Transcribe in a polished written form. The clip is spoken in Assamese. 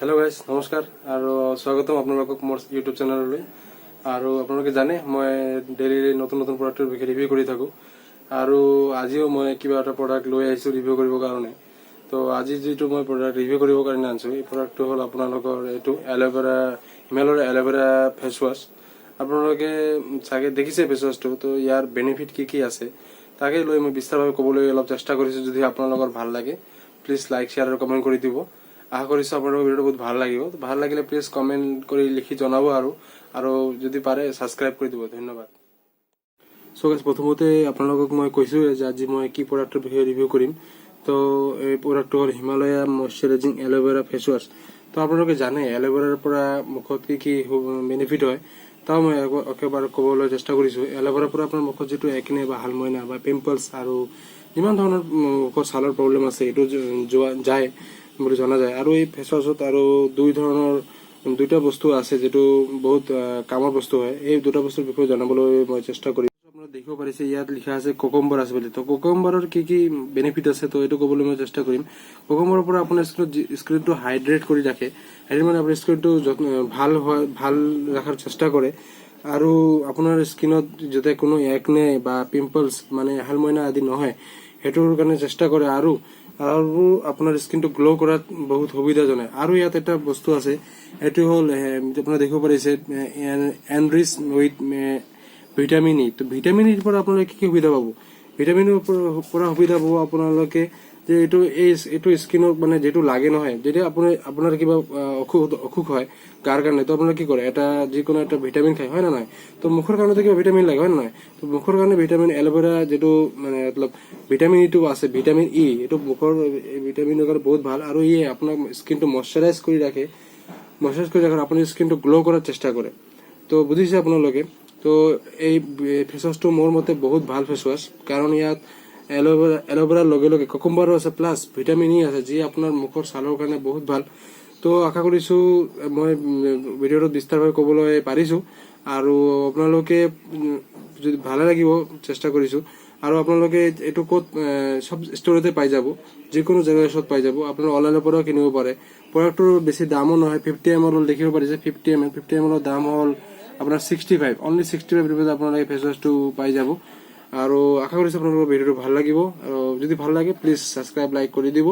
हेलो गाइस नमस्कार और स्वागतम আপোনালোকক মোৰ ইউটিউব চেনেললৈ আৰু আপোনালোকে জানে মই ডেইলি নতুন নতুন প্ৰডাক্টৰ বিষয়ে ৰিভিউ কৰি থাকো আৰু আজিও মই কিবা এটা প্ৰডাক্ট লৈ আহিছো ৰিভিউ কৰিবৰ কাৰণে তো আজি যেটো মই প্ৰডাক্ট ৰিভিউ কৰিবৰ কাৰণে আনিছো এই প্ৰডাক্টটো হ'ল আপোনালোকৰ এটো এলোভেৰা হিমালয়ৰ এলোভেৰা ফেস ওয়াশ আপোনালোকে চাগে দেখিছে ফেস ওয়াশটো তো ইয়াৰ বেনিফিট কি আছে তাকে লৈ মই বিস্তাৰভাৱে ক'বলৈ অলপ চেষ্টা কৰিছো যদি আপোনালোকৰ ভাল লাগে প্লিজ লাইক শেয়াৰ আৰু কমেন্ট কৰি দিব আশা কৰিছো আপোনালোকৰ ভিডিঅটো বহুত ভাল লাগিব ভাল লাগিলে প্লিজ কমেন্ট কৰি লিখি জনাব আৰু যদি পাৰে সাবস্ক্ৰাইব কৰি দিব ধন্যবাদ সো গাইস প্ৰথমতে আপোনালোকক মই কৈছো যে আজি মই কি প্ৰডাক্টৰ বিষয়ে ৰিভিউ কৰিম তো এই প্ৰডাক্টটো হ'ল Himalaya moisturising aloe vera face wash তো আপোনালোকে জানে এলোভেৰাৰ পৰা মুখত কি বেনিফিট হয় তাও মই একেবাৰে ক'বলৈ চেষ্টা কৰিছো এলোভেৰাৰ পৰা আপোনাৰ মুখত যেটো একনে বা হালমইনা বা পিম্পলস আৰু যিমান ধৰণৰ মুখৰ ছালৰ প্ৰব্লেম আছে এটো যায় বুলি জনা যায় আৰু এই ফেস ওয়াশত আৰু দুইটা বস্তু আছে যেটো বহুত কামৰ বস্তু হয় এই দুটা বস্তুৰ বিষয়ে জানাবলৈ মই চেষ্টা কৰিম আপোনালোকে দেখিব পাৰিছে ইয়াত লিখা আছে কোকম্বৰ আছে বুলি তো কোকম্বৰৰ কি বেনিফিট আছে তো এটো ক'বলৈ মই চেষ্টা কৰিম কোকম্বৰৰ পৰা আপোনাৰ স্কিনটো হাইড্ৰেট কৰি ৰাখে আৰু মানে আপোনাৰ স্কিনটো ভাল ৰাখাৰ চেষ্টা কৰে আৰু আপোনাৰ স্কিনত যাতে কোনো একনে বা পিম্পলস মানে হালমইনা আদি নহয় হেতুৰ কাৰণে চেষ্টা কৰে আৰু আপোনাৰ স্কিনটো গ্লো কৰাত বহুত সুবিধা জনায় আৰু ইয়াত এটা বস্তু আছে এটো হল আপোনাৰ দেখিব পাৰিছে এনৰিচ উইথ ভিটামিন ই তো ভিটামিন ইৰ পৰা আপোনালোকে কি সুবিধা পাব ভিটামিনৰ পৰা সুবিধা পাব আপোনালোকে যে এটো স্কিনক মানে যেটো লাগে নহয় যদি আপোনাৰ কিবা অসুখ হয় গাৰ কাৰণে তো আপোনালোকে কি কৰে এটা যিকোনো এটা ভিটামিন খায় হয় না নাই তো মুখৰ কাৰণে কিবা ভিটামিন লাগে হয় না নাই তো মুখৰ কাৰণে ভিটামিন এলোভেৰা যেটো মানে মতলব ভিটামিন ইটো আছে ভিটামিন ই এটো মুখৰ ভিটামিনৰ কাৰণে বহুত ভাল আৰু ই আপোনাৰ স্কিনটো ময়শ্চাৰাইজ কৰি ৰাখে আপোনাৰ স্কিনটো গ্লো কৰাৰ চেষ্টা কৰে তো বুজিছে আপোনালোকে তো এই ফেস ওয়াশটো মোৰ মতে বহুত ভাল ফেস ওয়াশ কাৰণ ইয়াত এলোভেৰাৰ লগে কোকম্বাৰো আছে প্লাস ভিটামিন ই আছে যি আপোনাৰ মুখৰ ছালৰ কাৰণে বহুত ভাল তো আশা কৰিছো মই ভিডিঅটো বিস্তাৰভাৱে ক'বলৈ পাৰিছো আৰু আপোনালোকে যদি ভালে লাগিব চেষ্টা কৰিছো আৰু আপোনালোকে এটো ক'ত সব ষ্টৰতে পাই যাব যিকোনো জায়গাত পাই যাব আপোনাৰ অনলাইনৰ পৰা কিনিব পাৰে প্ৰডাক্টৰ বেছি দামো নহয় 50 ml দেখিব পাৰিছে 50 ml দাম হ'ল আপোনাৰ 65 অনলি 65 रुपीस আপোনালোকে ফেস ওয়াশটো পাই যাব আৰু আশা কৰিছো আপোনালোকৰ ভিডিঅটো ভাল লাগিব আৰু যদি ভাল লাগে প্লিজ সাবস্ক্ৰাইব লাইক কৰি দিব